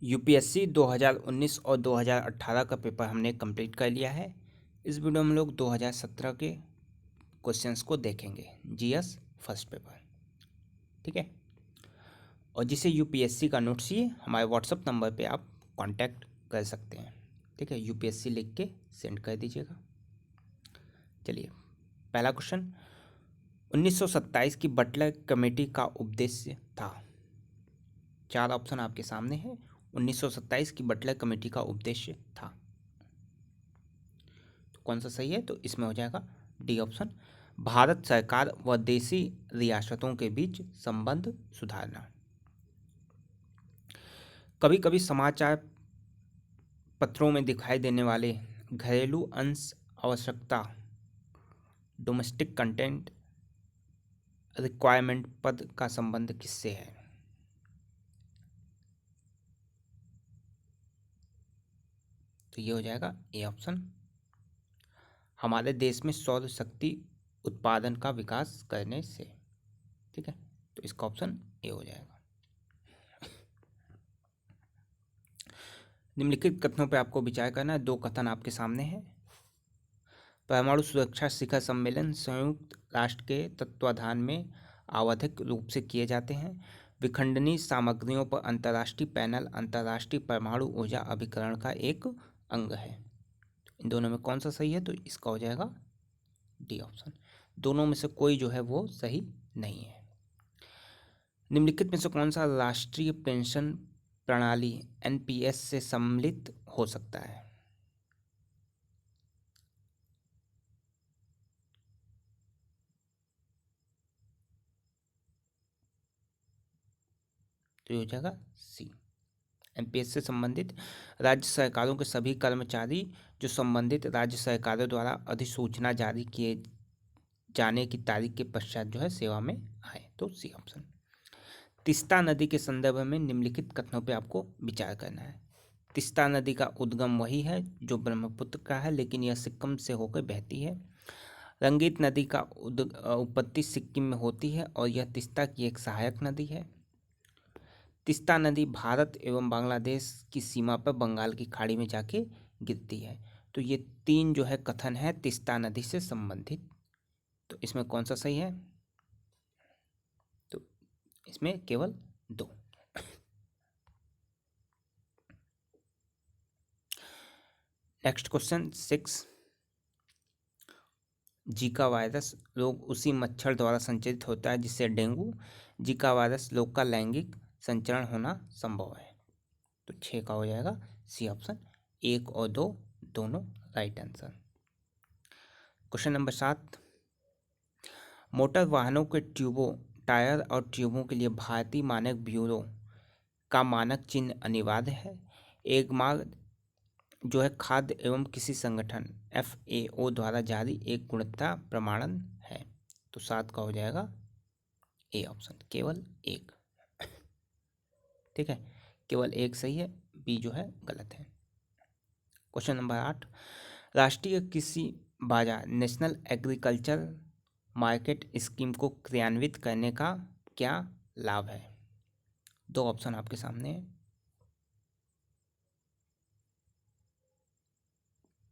UPSC 2019 और 2018 का paper हमने कंप्लीट कर लिया है। इस वीडियो में हम लोग 2017 के क्वेश्चंस को देखेंगे, जीएस फर्स्ट पेपर। ठीक है, और जिसे यूपीएससी का नोट्स चाहिए हमारे व्हाट्सअप नंबर पे आप कांटेक्ट कर सकते हैं। ठीक है, यूपीएससी लिख के सेंड कर दीजिएगा। चलिए, पहला क्वेश्चन, 1927 की बटलर कमेटी का उद्देश्य था। चार ऑप्शन आपके सामने है। 1927 की बटलर कमेटी का उद्देश्य था, तो कौन सा सही है? तो इसमें हो जाएगा डी ऑप्शन, भारत सरकार व देशी रियासतों के बीच संबंध सुधारना। कभी कभी समाचार पत्रों में दिखाई देने वाले घरेलू अंश आवश्यकता डोमेस्टिक कंटेंट रिक्वायरमेंट पद का संबंध किससे है? तो ये हो जाएगा ए ऑप्शन, हमारे देश में सौर शक्ति उत्पादन का विकास करने से। ठीक है, तो इसका ऑप्शन ए हो जाएगा। निम्नलिखित कथनों पर आपको विचार करना है। दो कथन आपके सामने हैं। परमाणु सुरक्षा शिखर सम्मेलन संयुक्त राष्ट्र के तत्वाधान में आवधिक रूप से किए जाते हैं। विखंडनीय सामग्रियों पर अंतर्राष्ट्रीय पैनल अंतर्राष्ट्रीय परमाणु ऊर्जा अभिकरण का एक अंग है। इन दोनों में कौन सा सही है? तो इसका हो जाएगा डी ऑप्शन। दोनों में से कोई जो है वो सही नहीं है। निम्नलिखित में से कौन सा राष्ट्रीय पेंशन प्रणाली एनपीएस से सम्मिलित हो सकता है? तो ये हो जाएगा सी, एनपीएस से संबंधित राज्य सरकारों के सभी कर्मचारी जो संबंधित राज्य सरकारों द्वारा अधिसूचना जारी किए जाने की तारीख के पश्चात जो है सेवा में आए। तो सी ऑप्शन। तीस्ता नदी के संदर्भ में निम्नलिखित कथनों पर आपको विचार करना है। तीस्ता नदी का उद्गम वही है जो ब्रह्मपुत्र का है, लेकिन यह सिक्किम से होकर बहती है। रंगीत नदी का उत्पत्ति सिक्किम में होती है और यह तीस्ता की एक सहायक नदी है। तीस्ता नदी भारत एवं बांग्लादेश की सीमा पर बंगाल की खाड़ी में जाके गिरती है। तो ये तीन जो है कथन है तीस्ता नदी से संबंधित। तो इसमें कौन सा सही है? तो इसमें केवल दो। नेक्स्ट क्वेश्चन 6, जीका वायरस रोग उसी मच्छर द्वारा संचारित होता है जिससे डेंगू जीका वायरस रोग का लैंगिक संचरण होना संभव है। तो 6 का हो जाएगा सी ऑप्शन। 1 और 2 दोनों right answer. Question number 7, motor वाहनों के ट्यूबों टायर और ट्यूबों के लिए भारतीय मानक ब्यूरो का मानक चिन्ह अनिवार्य है। एक मार्क जो है खाद्य एवं किसी संगठन FAO द्वारा जारी एक गुणवत्ता प्रमाणन है। तो 7 का हो जाएगा ए ऑप्शन, केवल एक। ठीक है, केवल एक सही है, बी जो है गलत है। क्वेश्चन नंबर 8, राष्ट्रीय कृषि बाजार नेशनल एग्रीकल्चर मार्केट स्कीम को क्रियान्वित करने का क्या लाभ है? दो ऑप्शन आपके सामने है।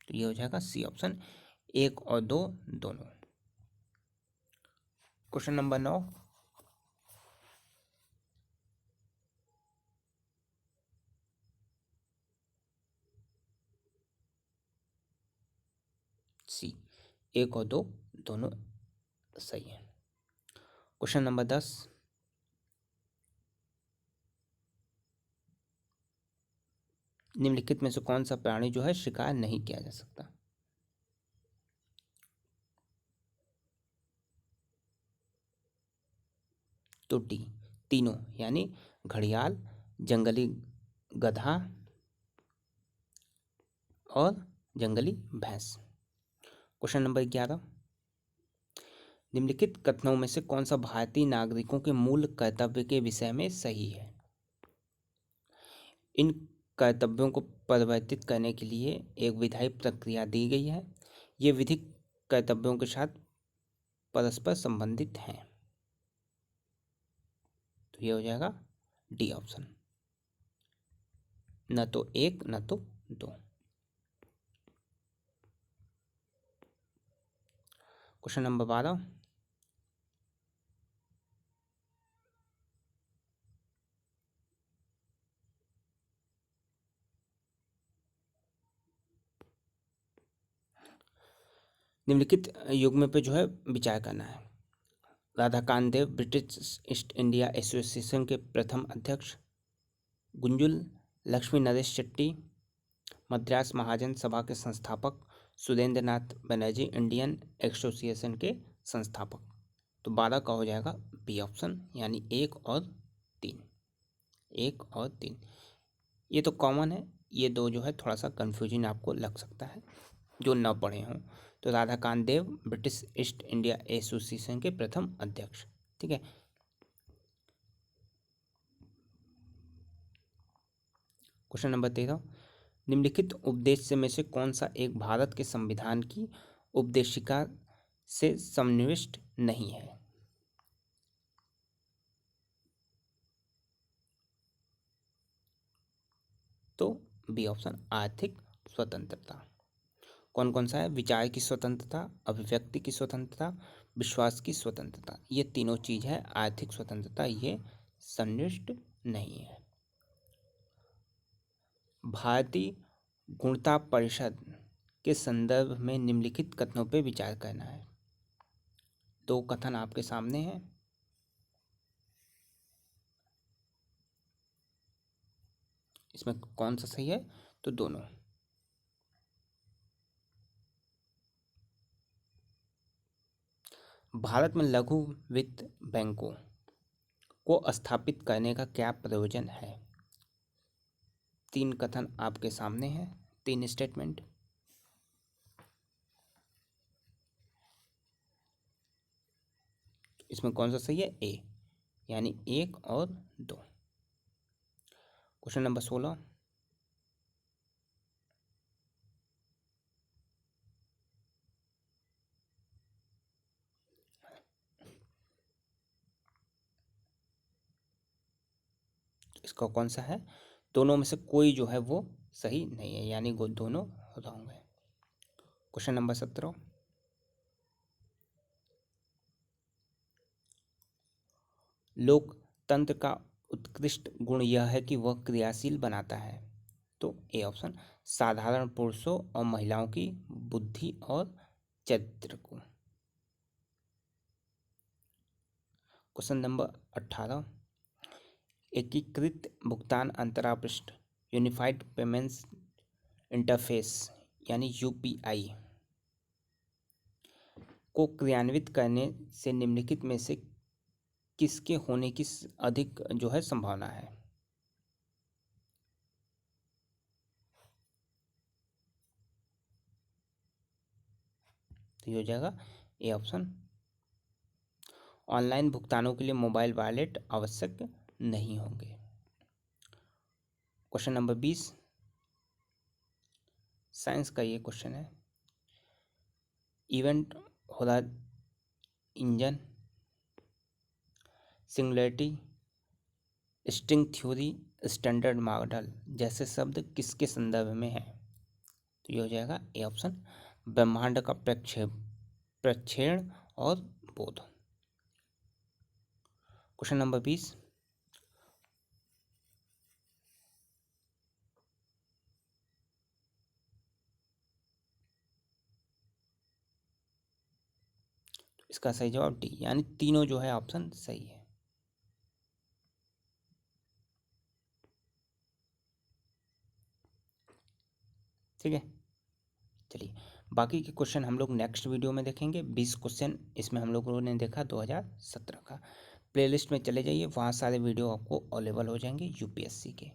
तो ये हो जाएगा सी ऑप्शन, 1 और 2 दोनों। क्वेश्चन नंबर 9, सी, 1 और 2 दोनों सही है। क्वेश्चन नंबर 10, निम्नलिखित में से कौन सा प्राणी जो है शिकार नहीं किया जा सकता? तो डी, तीनों, यानी घड़ियाल, जंगली गधा और जंगली भैंस। क्वेश्चन नंबर 11, निम्नलिखित कथनों में से कौन सा भारतीय नागरिकों के मूल कर्तव्य के विषय में सही है? इन कर्तव्यों को परिवर्तित करने के लिए एक विधायी प्रक्रिया दी गई है। ये विधिक कर्तव्यों के साथ परस्पर संबंधित हैं। तो ये हो जाएगा डी ऑप्शन। न तो 1 न तो 2। क्वेश्चन नंबर 12, निम्नलिखित युग्म पे जो है विचार करना है। राधाकांत देव ब्रिटिश ईस्ट इंडिया एसोसिएशन के प्रथम अध्यक्ष, गुंजुल लक्ष्मी नरेश शेट्टी मद्रास महाजन सभा के संस्थापक, सुरेंद्र नाथ बनर्जी इंडियन एसोसिएशन के संस्थापक। तो 12 का हो जाएगा बी ऑप्शन, यानी 1 और 3। 1 और 3 ये तो कॉमन है, ये दो जो है थोड़ा सा कन्फ्यूजन आपको लग सकता है जो न पढ़े हों। तो राधाकांत देव ब्रिटिश ईस्ट इंडिया एसोसिएशन के प्रथम अध्यक्ष, ठीक है। क्वेश्चन नंबर 13, निम्नलिखित उपदेश में से कौन सा एक भारत के संविधान की उपदेशिका से समन्विष्ट नहीं है? तो बी ऑप्शन, आर्थिक स्वतंत्रता। कौन कौन सा है? विचार की स्वतंत्रता, अभिव्यक्ति की स्वतंत्रता, विश्वास की स्वतंत्रता, ये तीनों चीज है। आर्थिक स्वतंत्रता ये संनिष्ठ नहीं है। भारतीय गुणता परिषद के संदर्भ में निम्नलिखित कथनों पर विचार करना है। दो कथन आपके सामने हैं। इसमें कौन सा सही है? तो दोनों। भारत में लघु वित्त बैंकों को स्थापित करने का क्या प्रयोजन है? 3 कथन आपके सामने हैं, 3 स्टेटमेंट। इसमें कौन सा सही है? ए, यानी 1 और 2। क्वेश्चन नंबर 16, इसका कौन सा है? दोनों में से कोई जो है वो सही नहीं है, यानी वो दोनों रॉन्ग है। क्वेश्चन नंबर 17, लोकतंत्र का उत्कृष्ट गुण यह है कि वह क्रियाशील बनाता है। तो ए ऑप्शन, साधारण पुरुषों और महिलाओं की बुद्धि और चरित्र को। क्वेश्चन नंबर 18, एकीकृत भुगतान अंतराल पृष्ठ यूनिफाइड पेमेंट्स इंटरफेस यानी यूपीआई को क्रियान्वित करने से निम्नलिखित में से किसके होने की अधिक जो है संभावना है? तो ये हो जाएगा ए ऑप्शन, ऑनलाइन भुगतानों के लिए मोबाइल वॉलेट आवश्यक नहीं होंगे। क्वेश्चन नंबर 20, साइंस का ये क्वेश्चन है। इवेंट होला engine, singularity, string theory, standard model जैसे शब्द किसके संदर्भ में है? तो ये हो जाएगा ए ऑप्शन, ब्रह्मांड का प्रक्षेपण और बोध। क्वेश्चन नंबर 20, इसका सही जवाब डी, यानी तीनों जो है ऑप्शन सही है। ठीक है, चलिए बाकी के क्वेश्चन हम लोग नेक्स्ट वीडियो में देखेंगे। 20 क्वेश्चन इसमें हम लोगों ने देखा 2017 का। प्लेलिस्ट में चले जाइए, वहाँ सारे वीडियो आपको अवेलेबल हो जाएंगे यूपीएससी के।